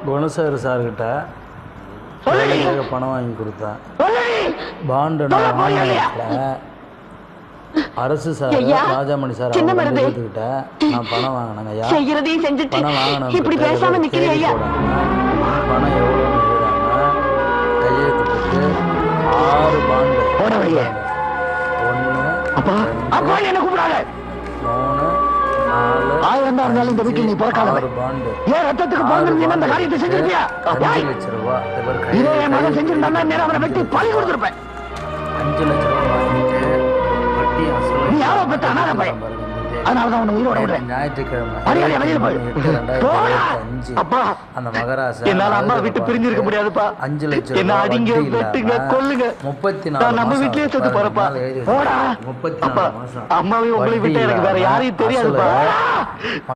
குணசேகர் சார்கிட்ட பணம் வாங்கி கொடுத்தேன். பாண்டு நான் வாங்கினதுல அரசு சார் ராஜாமணி சார் கிட்ட நான் பணம் வாங்கினேங்க ஐயா. பணம் வாங்கினேன் பணம் எவ்வளோன்னு எழுதாம கையெழுத்து போட்டு 6 பாண்டு 1 2 3 4 6 பாண்டு 5 லட்ச ரூபா 5 லட்ச ரூபா வாங்கிட்டு வட்டி அசல் ஞாயிற்றுக்கிழமை அந்த மகராசா அம்மா விட்டு பிரிஞ்சிருக்க முடியாதுப்பா. 5 லட்சம் 34 மாசம் அம்மாவையும் உங்களை விட்டு எனக்கு வேற யாரையும் தெரியாதுப்பா.